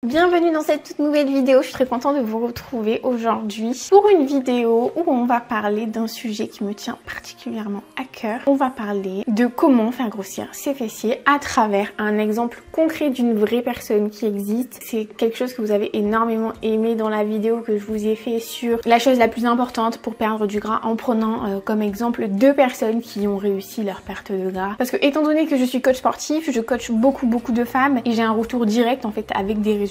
Bienvenue dans cette toute nouvelle vidéo, je suis très contente de vous retrouver aujourd'hui pour une vidéo où on va parler d'un sujet qui me tient particulièrement à cœur. On va parler de comment faire grossir ses fessiers à travers un exemple concret d'une vraie personne qui existe. C'est quelque chose que vous avez énormément aimé dans la vidéo que je vous ai fait sur la chose la plus importante pour perdre du gras en prenant comme exemple deux personnes qui ont réussi leur perte de gras. Parce que étant donné que je suis coach sportif, je coach beaucoup de femmes et j'ai un retour direct en fait avec des résultats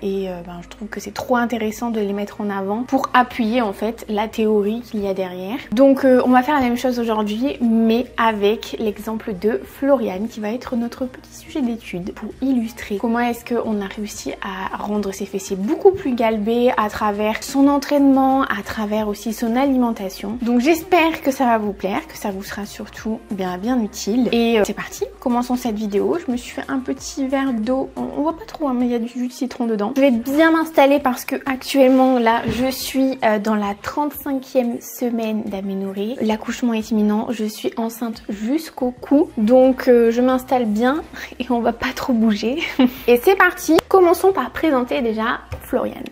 et je trouve que c'est trop intéressant de les mettre en avant pour appuyer en fait la théorie qu'il y a derrière. Donc on va faire la même chose aujourd'hui mais avec l'exemple de Floriane qui va être notre petit sujet d'étude pour illustrer comment est-ce qu'on a réussi à rendre ses fessiers beaucoup plus galbés à travers son entraînement, à travers aussi son alimentation. Donc j'espère que ça va vous plaire, que ça vous sera surtout bien utile. Et c'est parti, commençons cette vidéo. Je me suis fait un petit verre d'eau, on voit pas trop hein, mais il y a du jus de citron dedans. Je vais bien m'installer parce que actuellement là je suis dans la 35e semaine d'aménorrhée. L'accouchement est imminent, je suis enceinte jusqu'au cou. Donc je m'installe bien et on va pas trop bouger. Et c'est parti, commençons par présenter déjà Floriane.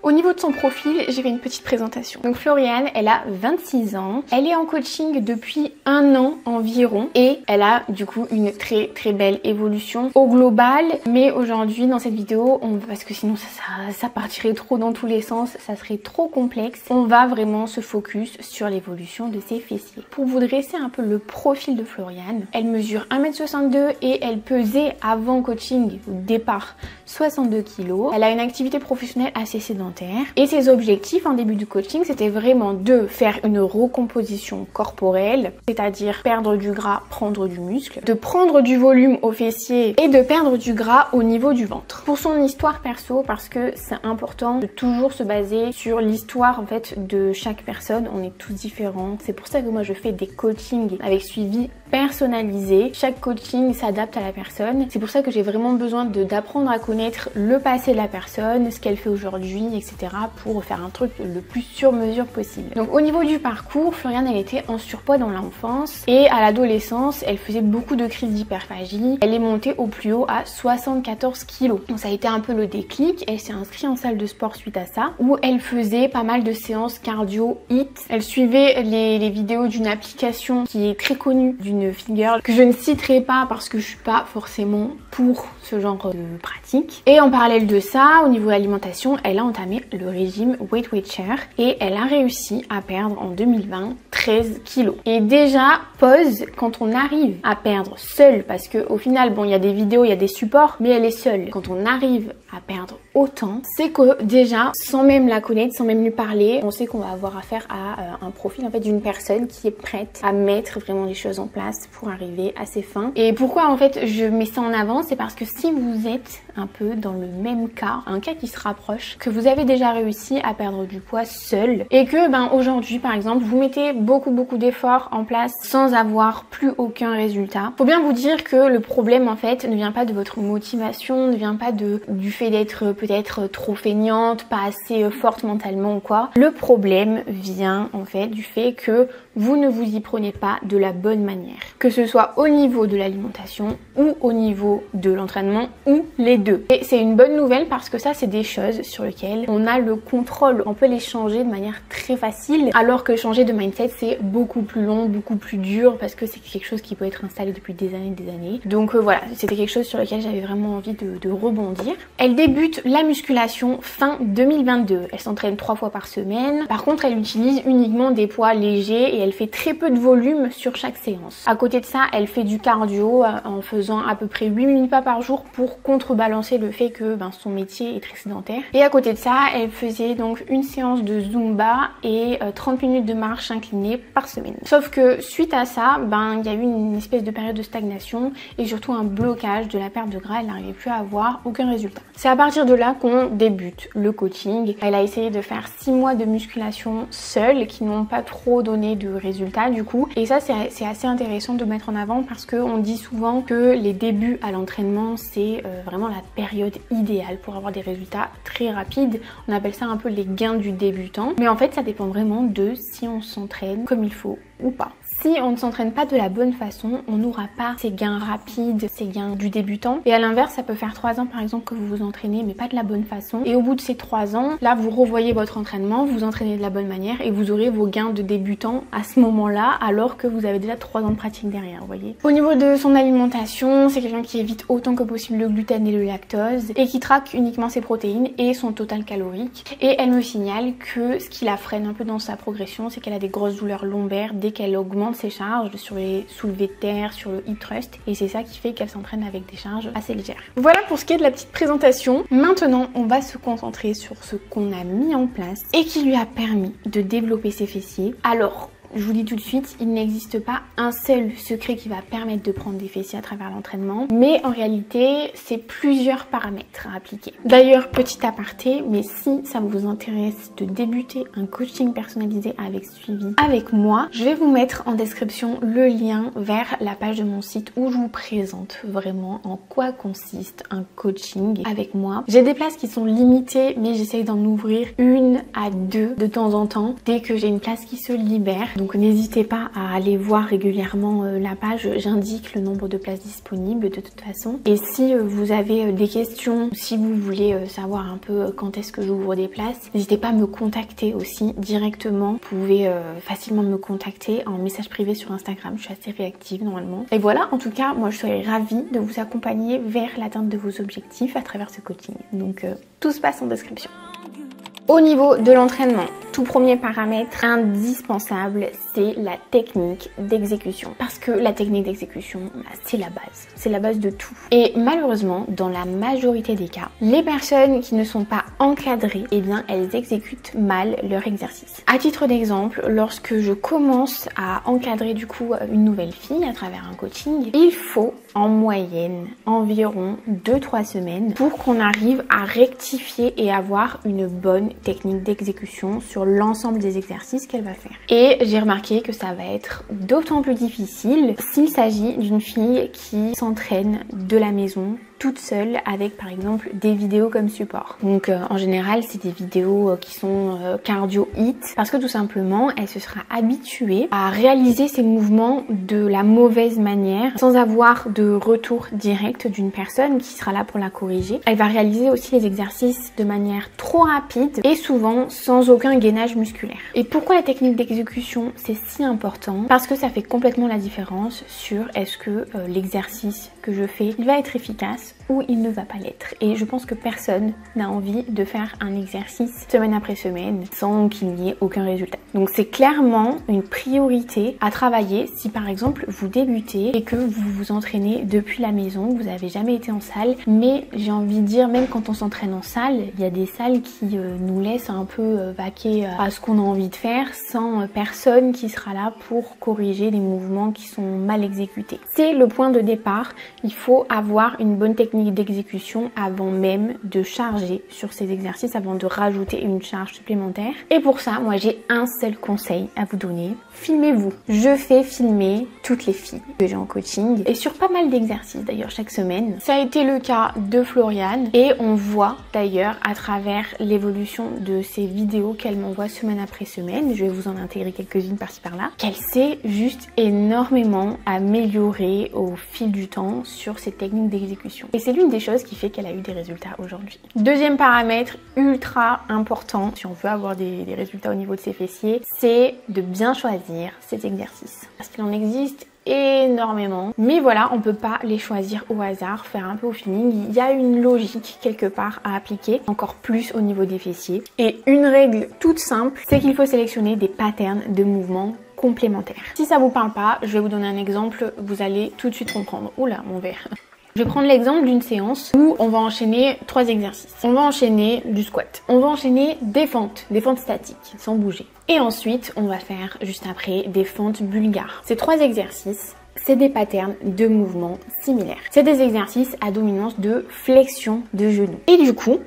Au niveau de son profil, j'ai fait une petite présentation. Donc Floriane, elle a 26 ans. Elle est en coaching depuis 1 an environ. Et elle a du coup une très belle évolution au global. Mais aujourd'hui, dans cette vidéo, parce que sinon ça partirait trop dans tous les sens, ça serait trop complexe. On va vraiment se focus sur l'évolution de ses fessiers. Pour vous dresser un peu le profil de Floriane, elle mesure 1m62 et elle pesait avant coaching, au départ, 62 kg. Elle a une activité professionnelle assez sédentaire. Et ses objectifs en début du coaching, c'était vraiment de faire une recomposition corporelle, c'est-à-dire perdre du gras, prendre du muscle, de prendre du volume aux fessiers et de perdre du gras au niveau du ventre. Pour son histoire perso, parce que c'est important de toujours se baser sur l'histoire en fait de chaque personne, on est tous différents. C'est pour ça que moi je fais des coachings avec suivi personnalisé. Chaque coaching s'adapte à la personne. C'est pour ça que j'ai vraiment besoin d'apprendre à connaître le passé de la personne, ce qu'elle fait aujourd'hui, etc. pour faire un truc le plus sur mesure possible. Donc au niveau du parcours, Floriane elle était en surpoids dans l'enfance et à l'adolescence elle faisait beaucoup de crises d'hyperphagie. Elle est montée au plus haut à 74 kg. Donc ça a été un peu le déclic. Elle s'est inscrite en salle de sport suite à ça où elle faisait pas mal de séances cardio HIIT. Elle suivait les vidéos d'une application qui est très connue, d'une figure que je ne citerai pas parce que je suis pas forcément pour ce genre de pratique. Et en parallèle de ça, au niveau de l'alimentation, elle a entamé le régime Weight Watcher et elle a réussi à perdre en 2020 13 kg. Et déjà, pause, quand on arrive à perdre seule, parce que au final, bon, il y a des vidéos, il y a des supports, mais elle est seule. Quand on arrive à perdre autant, c'est que déjà, sans même la connaître, sans même lui parler, on sait qu'on va avoir affaire à un profil en fait d'une personne qui est prête à mettre vraiment les choses en place pour arriver à ses fins. Et pourquoi en fait je mets ça en avant, c'est parce que si vous êtes un peu dans le même cas, un cas qui se rapproche, que vous avez déjà réussi à perdre du poids seul et que aujourd'hui par exemple vous mettez beaucoup d'efforts en place sans avoir plus aucun résultat, faut bien vous dire que le problème en fait ne vient pas de votre motivation, ne vient pas du fait d'être peut-être trop feignante, pas assez forte mentalement ou quoi. Le problème vient en fait du fait que vous ne vous y prenez pas de la bonne manière. Que ce soit au niveau de l'alimentation ou au niveau de l'entraînement ou les deux. Et c'est une bonne nouvelle parce que ça c'est des choses sur lesquelles on a le contrôle. On peut les changer de manière très facile alors que changer de mindset c'est beaucoup plus long, beaucoup plus dur parce que c'est quelque chose qui peut être installé depuis des années. Donc voilà, c'était quelque chose sur lequel j'avais vraiment envie de rebondir. Elle débute la musculation fin 2022. Elle s'entraîne 3 fois par semaine. Par contre, elle utilise uniquement des poids légers et elle fait très peu de volume sur chaque séance. À côté de ça, elle fait du cardio en faisant à peu près 8 minutes pas par jour pour contrebalancer le fait que son métier est très sédentaire. Et à côté de ça, elle faisait donc une séance de Zumba et 30 minutes de marche inclinée par semaine. Sauf que suite à ça, il y a eu une espèce de période de stagnation et surtout un blocage de la perte de gras. Elle n'arrivait plus à avoir aucun résultat. C'est à partir de là qu'on débute le coaching. Elle a essayé de faire 6 mois de musculation seule qui n'ont pas trop donné de résultats du coup. Et ça c'est assez intéressant de mettre en avant parce qu'on dit souvent que les débuts à l'entraînement c'est vraiment la période idéale pour avoir des résultats très rapides. On appelle ça un peu les gains du débutant. Mais en fait ça dépend vraiment de si on s'entraîne comme il faut ou pas. Si on ne s'entraîne pas de la bonne façon, on n'aura pas ces gains rapides, ces gains du débutant. Et à l'inverse, ça peut faire 3 ans par exemple que vous vous entraînez mais pas de la bonne façon. Et au bout de ces 3 ans, là vous revoyez votre entraînement, vous entraînez de la bonne manière et vous aurez vos gains de débutant à ce moment-là alors que vous avez déjà 3 ans de pratique derrière, vous voyez. Au niveau de son alimentation, c'est quelqu'un qui évite autant que possible le gluten et le lactose et qui traque uniquement ses protéines et son total calorique. Et elle me signale que ce qui la freine un peu dans sa progression, c'est qu'elle a des grosses douleurs lombaires dès qu'elle augmente ses charges sur les soulevés de terre, sur le hip thrust, et c'est ça qui fait qu'elle s'entraîne avec des charges assez légères. Voilà pour ce qui est de la petite présentation. Maintenant, on va se concentrer sur ce qu'on a mis en place et qui lui a permis de développer ses fessiers. Alors, je vous dis tout de suite, il n'existe pas un seul secret qui va permettre de prendre des fessiers à travers l'entraînement, mais en réalité, c'est plusieurs paramètres à appliquer. D'ailleurs, petit aparté, mais si ça vous intéresse de débuter un coaching personnalisé avec suivi avec moi, je vais vous mettre en description le lien vers la page de mon site où je vous présente vraiment en quoi consiste un coaching avec moi. J'ai des places qui sont limitées, mais j'essaye d'en ouvrir 1 à 2 de temps en temps dès que j'ai une place qui se libère. Donc n'hésitez pas à aller voir régulièrement la page, j'indique le nombre de places disponibles de toute façon. Et si vous avez des questions, si vous voulez savoir un peu quand est-ce que j'ouvre des places, n'hésitez pas à me contacter aussi directement. Vous pouvez facilement me contacter en message privé sur Instagram, je suis assez réactive normalement. Et voilà, en tout cas, moi je serais ravie de vous accompagner vers l'atteinte de vos objectifs à travers ce coaching. Donc tout se passe en description. Au niveau de l'entraînement, tout premier paramètre indispensable, c'est la technique d'exécution. Parce que la technique d'exécution, c'est la base. C'est la base de tout. Et malheureusement, dans la majorité des cas, les personnes qui ne sont pas encadrées, eh bien, elles exécutent mal leur exercice. À titre d'exemple, lorsque je commence à encadrer du coup une nouvelle fille à travers un coaching, il faut en moyenne environ 2-3 semaines pour qu'on arrive à rectifier et avoir une bonne technique d'exécution sur l'ensemble des exercices qu'elle va faire. Et j'ai remarqué que ça va être d'autant plus difficile s'il s'agit d'une fille qui s'entraîne de la maison toute seule avec par exemple des vidéos comme support. Donc en général c'est des vidéos qui sont cardio hit parce que tout simplement elle se sera habituée à réaliser ses mouvements de la mauvaise manière sans avoir de retour direct d'une personne qui sera là pour la corriger. Elle va réaliser aussi les exercices de manière trop rapide et souvent sans aucun gainage musculaire. Et pourquoi la technique d'exécution c'est si important? Parce que ça fait complètement la différence sur est-ce que l'exercice que je fais il va être efficace ou il ne va pas l'être. Et je pense que personne n'a envie de faire un exercice semaine après semaine sans qu'il n'y ait aucun résultat. Donc c'est clairement une priorité à travailler si par exemple vous débutez et que vous vous entraînez depuis la maison, vous n'avez jamais été en salle, mais j'ai envie de dire même quand on s'entraîne en salle, il y a des salles qui nous laissent un peu vaquer à ce qu'on a envie de faire sans personne qui sera là pour corriger les mouvements qui sont mal exécutés. C'est le point de départ, il faut avoir une bonne technique d'exécution avant même de charger sur ces exercices, avant de rajouter une charge supplémentaire. Et pour ça, moi j'ai un seul conseil à vous donner. Filmez-vous. Je fais filmer toutes les filles que j'ai en coaching et sur pas mal d'exercices d'ailleurs chaque semaine. Ça a été le cas de Floriane et on voit d'ailleurs à travers l'évolution de ces vidéos qu'elle m'envoie semaine après semaine, je vais vous en intégrer quelques-unes par-ci par-là, qu'elle s'est juste énormément améliorée au fil du temps sur ces techniques d'exécution. Et c'est l'une des choses qui fait qu'elle a eu des résultats aujourd'hui. Deuxième paramètre ultra important si on veut avoir des résultats au niveau de ses fessiers, c'est de bien choisir ces exercices. Parce qu'il en existe énormément, mais voilà, on peut pas les choisir au hasard, faire un peu au feeling. Il y a une logique quelque part à appliquer, encore plus au niveau des fessiers. Et une règle toute simple, c'est qu'il faut sélectionner des patterns de mouvements complémentaires. Si ça vous parle pas, je vais vous donner un exemple, vous allez tout de suite comprendre. Oula, mon verre. Je vais prendre l'exemple d'une séance où on va enchaîner 3 exercices. On va enchaîner du squat. On va enchaîner des fentes statiques, sans bouger. Et ensuite, on va faire juste après des fentes bulgares. Ces 3 exercices, c'est des patterns de mouvements similaires. C'est des exercices à dominance de flexion de genoux. Et du coup,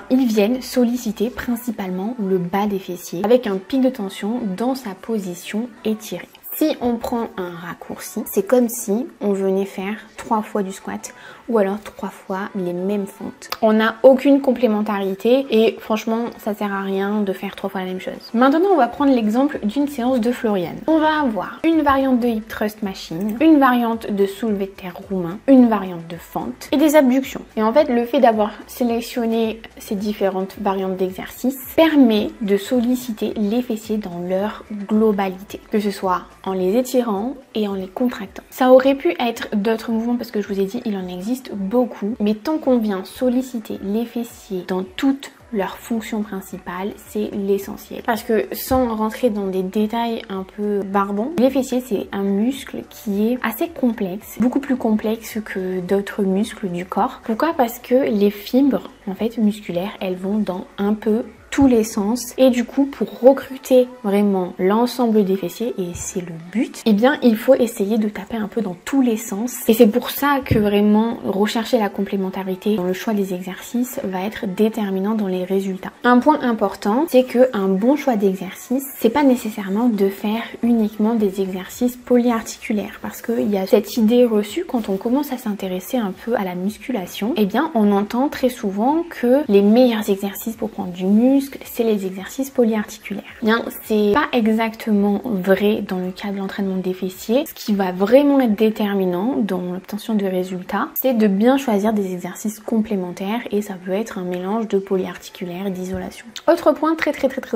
ils viennent solliciter principalement le bas des fessiers avec un pic de tension dans sa position étirée. Si on prend un raccourci, c'est comme si on venait faire 3 fois du squat ou alors 3 fois les mêmes fentes. On n'a aucune complémentarité et franchement ça sert à rien de faire 3 fois la même chose. Maintenant on va prendre l'exemple d'une séance de Florian. On va avoir une variante de hip thrust machine, une variante de soulevé de terre roumain, une variante de fente et des abductions. Et en fait le fait d'avoir sélectionné ces différentes variantes d'exercices permet de solliciter les fessiers dans leur globalité, que ce soit en les étirant et en les contractant. Ça aurait pu être d'autres mouvements parce que je vous ai dit il en existe beaucoup, mais tant qu'on vient solliciter les fessiers dans toute leur fonction principale, c'est l'essentiel. Parce que sans rentrer dans des détails un peu barbants, les fessiers c'est un muscle qui est assez complexe, beaucoup plus complexe que d'autres muscles du corps. Pourquoi? Parce que les fibres en fait musculaires, elles vont dans un peu tous les sens et du coup pour recruter vraiment l'ensemble des fessiers, et c'est le but, eh bien il faut essayer de taper un peu dans tous les sens, et c'est pour ça que vraiment rechercher la complémentarité dans le choix des exercices va être déterminant dans les résultats. Un point important, c'est que un bon choix d'exercice, c'est pas nécessairement de faire uniquement des exercices polyarticulaires, parce qu'il y a cette idée reçue quand on commence à s'intéresser un peu à la musculation, eh bien on entend très souvent que les meilleurs exercices pour prendre du muscle, c'est les exercices polyarticulaires. Bien, c'est pas exactement vrai dans le cas de l'entraînement des fessiers. Ce qui va vraiment être déterminant dans l'obtention de résultats, c'est de bien choisir des exercices complémentaires, et ça peut être un mélange de polyarticulaire et d'isolation. Autre point très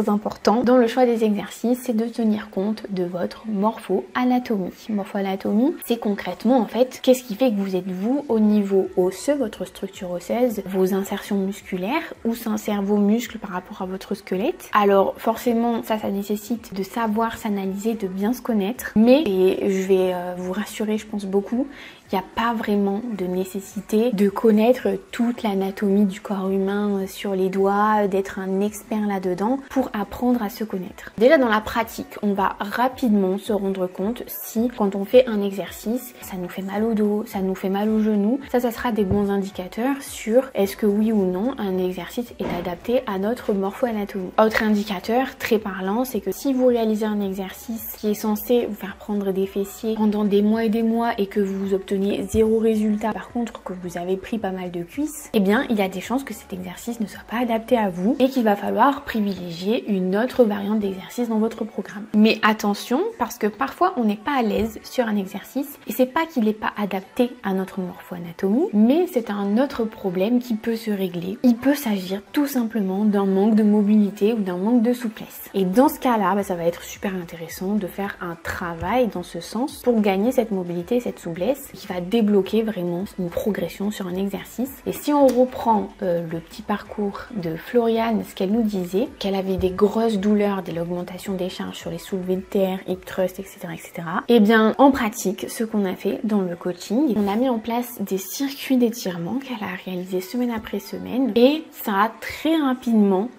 important dans le choix des exercices, c'est de tenir compte de votre morpho-anatomie. Morpho-anatomie, c'est concrètement en fait qu'est-ce qui fait que vous êtes vous au niveau osseux, votre structure osseuse, vos insertions musculaires, où s'insèrent vos muscles par rapport à votre squelette. Alors forcément ça nécessite de savoir s'analyser, de bien se connaître, mais, et je vais vous rassurer je pense beaucoup, il n'y a pas vraiment de nécessité de connaître toute l'anatomie du corps humain sur les doigts, d'être un expert là-dedans pour apprendre à se connaître. Déjà dans la pratique, on va rapidement se rendre compte si quand on fait un exercice, ça nous fait mal au dos, ça nous fait mal au genou. Ça sera des bons indicateurs sur est-ce que oui ou non un exercice est adapté à notre morpho-anatomie. Autre indicateur très parlant, c'est que si vous réalisez un exercice qui est censé vous faire prendre des fessiers pendant des mois et des mois et que vous obtenez zéro résultat, par contre que vous avez pris pas mal de cuisses, eh bien il y a des chances que cet exercice ne soit pas adapté à vous et qu'il va falloir privilégier une autre variante d'exercice dans votre programme. Mais attention, parce que parfois on n'est pas à l'aise sur un exercice et c'est pas qu'il n'est pas adapté à notre morpho-anatomie, mais c'est un autre problème qui peut se régler. Il peut s'agir tout simplement d'un manque de mobilité ou d'un manque de souplesse. Et dans ce cas-là, ça va être super intéressant de faire un travail dans ce sens pour gagner cette mobilité, cette souplesse qui va débloquer vraiment une progression sur un exercice. Et si on reprend le petit parcours de Florian, ce qu'elle nous disait, qu'elle avait des grosses douleurs dès l'augmentation des charges sur les soulevés de terre, hip thrust, etc. Et bien en pratique, ce qu'on a fait dans le coaching, on a mis en place des circuits d'étirement qu'elle a réalisés semaine après semaine, et ça a très rapidement,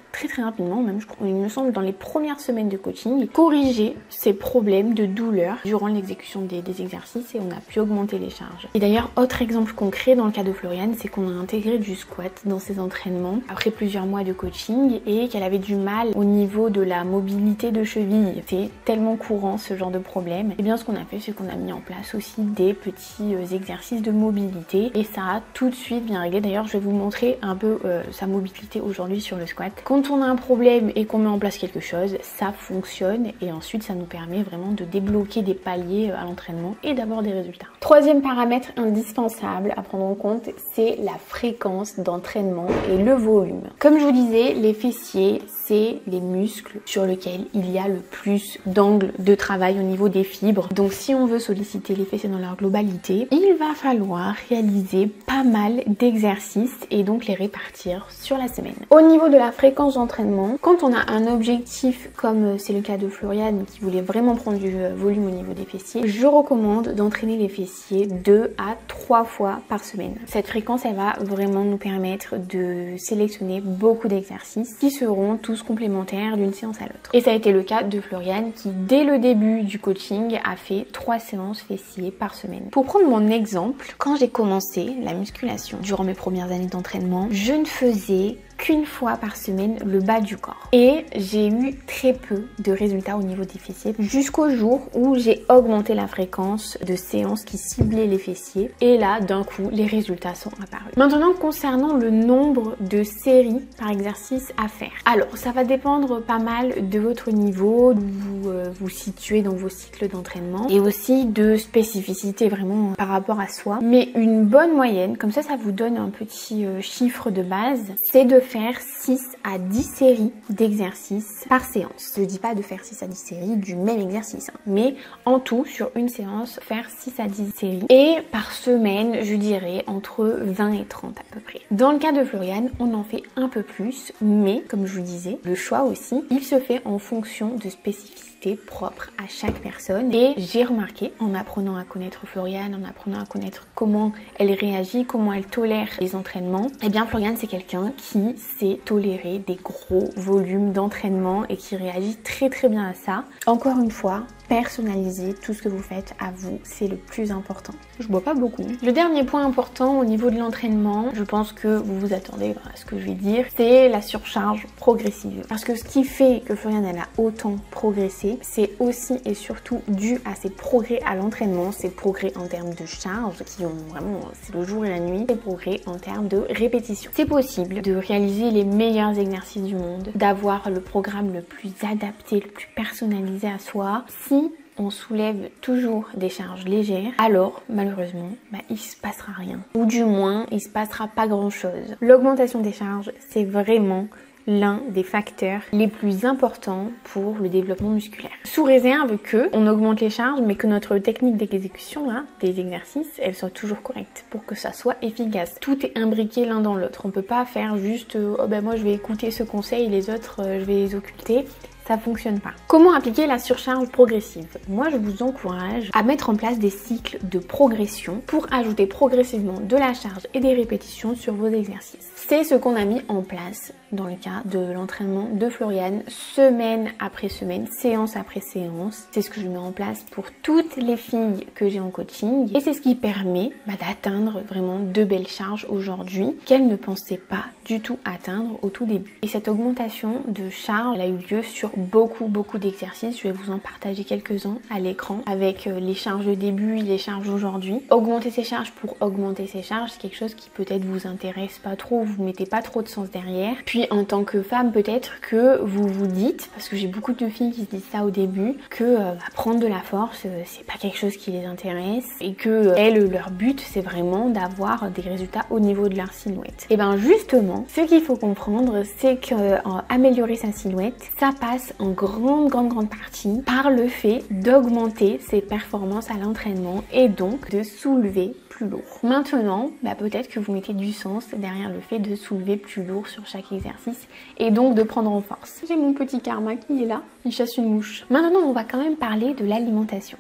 même je crois, il me semble dans les premières semaines de coaching, corriger ces problèmes de douleur durant l'exécution des exercices, et on a pu augmenter les charges. Et d'ailleurs, autre exemple concret dans le cas de Florian, c'est qu'on a intégré du squat dans ses entraînements après plusieurs mois de coaching et qu'elle avait du mal au niveau de la mobilité de cheville. C'est tellement courant ce genre de problème. Et bien ce qu'on a fait, c'est qu'on a mis en place aussi des petits exercices de mobilité, et ça a tout de suite bien réglé. D'ailleurs, je vais vous montrer un peu sa mobilité aujourd'hui sur le squat. Quand on a un problème et qu'on met en place quelque chose, ça fonctionne, et ensuite ça nous permet vraiment de débloquer des paliers à l'entraînement et d'avoir des résultats. Troisième paramètre indispensable à prendre en compte, c'est la fréquence d'entraînement et le volume. Comme je vous disais, les fessiers, c'est les muscles sur lesquels il y a le plus d'angles de travail au niveau des fibres. Donc si on veut solliciter les fessiers dans leur globalité, il va falloir réaliser pas mal d'exercices et donc les répartir sur la semaine. Au niveau de la fréquence d'entraînement, quand on a un objectif comme c'est le cas de Florian qui voulait vraiment prendre du volume au niveau des fessiers, je recommande d'entraîner les fessiers 2 à 3 fois par semaine. Cette fréquence, elle va vraiment nous permettre de sélectionner beaucoup d'exercices qui seront tous complémentaires d'une séance à l'autre. Et ça a été le cas de Florian qui, dès le début du coaching, a fait 3 séances fessiers par semaine. Pour prendre mon exemple, quand j'ai commencé la musculation durant mes premières années d'entraînement, je ne faisais qu'une fois par semaine le bas du corps. Et j'ai eu très peu de résultats au niveau des fessiers jusqu'au jour où j'ai augmenté la fréquence de séances qui ciblaient les fessiers. Et là, d'un coup, les résultats sont apparus. Maintenant, concernant le nombre de séries par exercice à faire. Alors, ça va dépendre pas mal de votre niveau, où vous vous situez dans vos cycles d'entraînement et aussi de spécificité vraiment par rapport à soi. Mais une bonne moyenne, comme ça vous donne un petit chiffre de base, c'est de faire 6 à 10 séries d'exercices par séance. Je dis pas de faire 6 à 10 séries du même exercice, hein, mais en tout, sur une séance, faire 6 à 10 séries. Et par semaine, je dirais entre 20 et 30 à peu près. Dans le cas de Floriane, on en fait un peu plus, mais comme je vous disais, le choix aussi, il se fait en fonction de spécificités propres à chaque personne. Et j'ai remarqué, en apprenant à connaître Floriane, en apprenant à connaître comment elle réagit, comment elle tolère les entraînements, eh bien Floriane c'est quelqu'un qui sait tolérer des gros volumes d'entraînement et qui réagit très très bien à ça. Encore une fois, personnalisez tout ce que vous faites à vous, c'est le plus important. Je bois pas beaucoup. Le dernier point important au niveau de l'entraînement, je pense que vous vous attendez à ce que je vais dire, c'est la surcharge progressive. Parce que ce qui fait que Floriane elle a autant progressé, c'est aussi et surtout dû à ses progrès à l'entraînement, ses progrès en termes de charge qui ont vraiment, c'est le jour et la nuit, ses progrès en termes de répétition. C'est possible de réaliser les meilleurs exercices du monde, d'avoir le programme le plus adapté, le plus personnalisé à soi, si on soulève toujours des charges légères, alors malheureusement, il se passera rien. Ou du moins, il se passera pas grand chose. L'augmentation des charges, c'est vraiment l'un des facteurs les plus importants pour le développement musculaire. Sous réserve que on augmente les charges, mais que notre technique d'exécution des exercices, elle soit toujours correcte pour que ça soit efficace. Tout est imbriqué l'un dans l'autre. On peut pas faire juste moi je vais écouter ce conseil, les autres je vais les occulter. Ça fonctionne pas. Comment appliquer la surcharge progressive? Moi, je vous encourage à mettre en place des cycles de progression pour ajouter progressivement de la charge et des répétitions sur vos exercices. C'est ce qu'on a mis en place dans le cas de l'entraînement de Floriane, semaine après semaine, séance après séance. C'est ce que je mets en place pour toutes les filles que j'ai en coaching et c'est ce qui permet d'atteindre vraiment de belles charges aujourd'hui qu'elle ne pensait pas du tout atteindre au tout début. Et cette augmentation de charge, elle a eu lieu sur beaucoup d'exercices. Je vais vous en partager quelques-uns à l'écran avec les charges de début et les charges d'aujourd'hui. Augmenter ses charges pour augmenter ses charges, c'est quelque chose qui peut-être vous intéresse pas trop, vous mettez pas trop de sens derrière. Puis en tant que femme, peut-être que vous vous dites, parce que j'ai beaucoup de filles qui se disent ça au début, que prendre de la force, c'est pas quelque chose qui les intéresse et que elles, leur but, c'est vraiment d'avoir des résultats au niveau de leur silhouette. Et bien justement, ce qu'il faut comprendre, c'est que améliorer sa silhouette, ça passe en grande partie par le fait d'augmenter ses performances à l'entraînement et donc de soulever plus lourd. Maintenant, peut-être que vous mettez du sens derrière le fait de soulever plus lourd sur chaque exercice et donc de prendre en force. J'ai mon petit karma qui est là, il chasse une mouche. Maintenant, on va quand même parler de l'alimentation.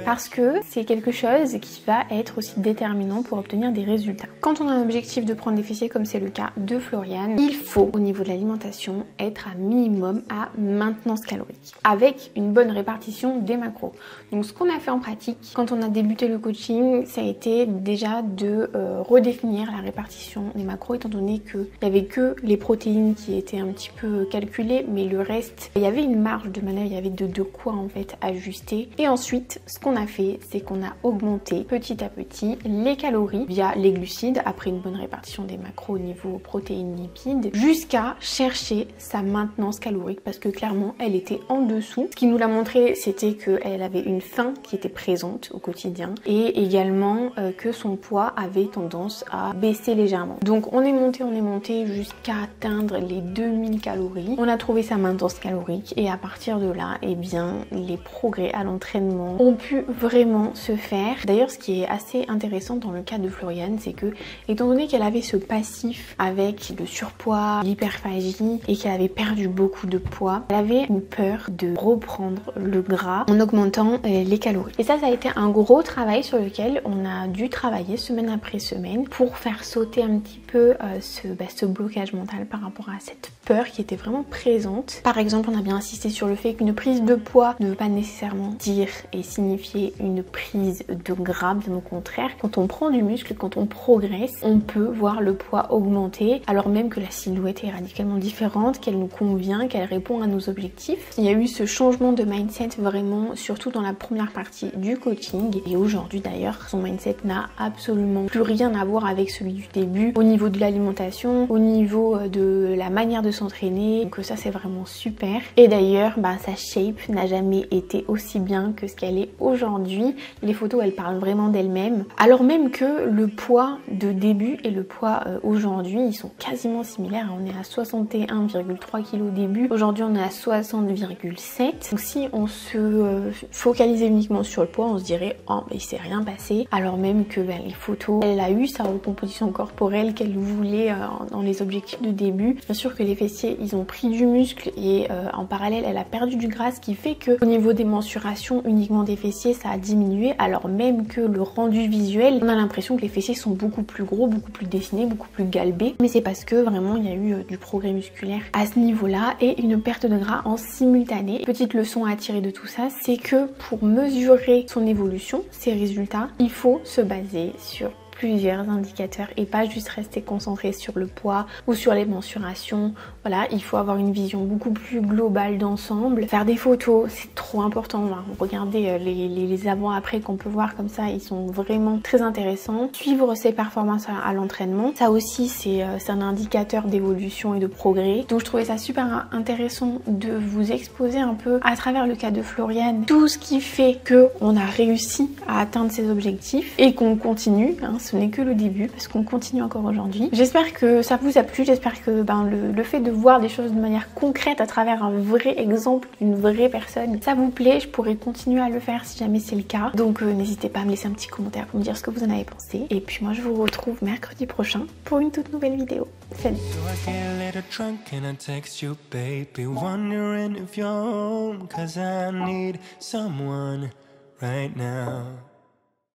Parce que c'est quelque chose qui va être aussi déterminant pour obtenir des résultats. Quand on a un objectif de prendre des fessiers comme c'est le cas de Floriane, il faut au niveau de l'alimentation être à minimum à maintenance calorique avec une bonne répartition des macros. Donc ce qu'on a fait en pratique quand on a débuté le coaching, ça a été déjà de redéfinir la répartition des macros étant donné qu'il n'y avait que les protéines qui étaient un petit peu calculées, mais le reste, il y avait une marge de manœuvre, il y avait de quoi en fait ajuster. Et ensuite, ce qu'on a fait, c'est qu'on a augmenté petit à petit les calories via les glucides après une bonne répartition des macros au niveau protéines, lipides, jusqu'à chercher sa maintenance calorique parce que clairement, elle était en dessous. Ce qui nous l'a montré, c'était qu'elle avait une faim qui était présente au quotidien et également que son poids avait tendance à baisser légèrement. Donc on est monté jusqu'à atteindre les 2000 calories. On a trouvé sa maintenance calorique et à partir de là, eh bien, les progrès à l'entraînement ont pu vraiment se faire. D'ailleurs, ce qui est assez intéressant dans le cas de Floriane, c'est que étant donné qu'elle avait ce passif avec le surpoids, l'hyperphagie et qu'elle avait perdu beaucoup de poids, elle avait une peur de reprendre le gras en augmentant les calories. Et ça a été un gros travail sur lequel on a dû travailler semaine après semaine pour faire sauter un petit peu ce blocage mental par rapport à cette peur qui était vraiment présente. Par exemple, on a bien insisté sur le fait qu'une prise de poids ne veut pas nécessairement dire et signifier signifier une prise de gras, bien au contraire. Quand on prend du muscle, quand on progresse, on peut voir le poids augmenter alors même que la silhouette est radicalement différente, qu'elle nous convient, qu'elle répond à nos objectifs. Il y a eu ce changement de mindset vraiment, surtout dans la première partie du coaching, et aujourd'hui d'ailleurs son mindset n'a absolument plus rien à voir avec celui du début au niveau de l'alimentation, au niveau de la manière de s'entraîner, donc ça c'est vraiment super. Et d'ailleurs sa shape n'a jamais été aussi bien que ce qu'elle est aujourd'hui. Les photos elles parlent vraiment d'elles-mêmes, alors même que le poids de début et le poids aujourd'hui ils sont quasiment similaires. On est à 61,3 kg au début, aujourd'hui on est à 60,7. Donc si on se focalisait uniquement sur le poids, on se dirait oh mais il s'est rien passé, alors même que les photos, elle a eu sa recomposition corporelle qu'elle voulait dans les objectifs de début. Bien sûr que les fessiers ils ont pris du muscle et en parallèle elle a perdu du gras, ce qui fait que au niveau des mensurations uniquement des fessiers ça a diminué, alors même que le rendu visuel, on a l'impression que les fessiers sont beaucoup plus gros, beaucoup plus dessinés, beaucoup plus galbés, mais c'est parce que vraiment il y a eu du progrès musculaire à ce niveau là et une perte de gras en simultané. Petite leçon à tirer de tout ça, c'est que pour mesurer son évolution, ses résultats, il faut se baser sur plusieurs indicateurs et pas juste rester concentré sur le poids ou sur les mensurations. Voilà, il faut avoir une vision beaucoup plus globale d'ensemble. Faire des photos, c'est trop important. Regardez les avant-après qu'on peut voir comme ça, ils sont vraiment très intéressants. Suivre ses performances à l'entraînement, ça aussi c'est un indicateur d'évolution et de progrès. Donc je trouvais ça super intéressant de vous exposer un peu à travers le cas de Floriane tout ce qui fait qu'on a réussi à atteindre ses objectifs et qu'on continue. Ce n'est que le début parce qu'on continue encore aujourd'hui. J'espère que ça vous a plu, j'espère que le fait de voir des choses de manière concrète à travers un vrai exemple d'une vraie personne, ça vous plaît. Je pourrais continuer à le faire si jamais c'est le cas. Donc n'hésitez pas à me laisser un petit commentaire pour me dire ce que vous en avez pensé. Et puis moi je vous retrouve mercredi prochain pour une toute nouvelle vidéo. Salut! Right now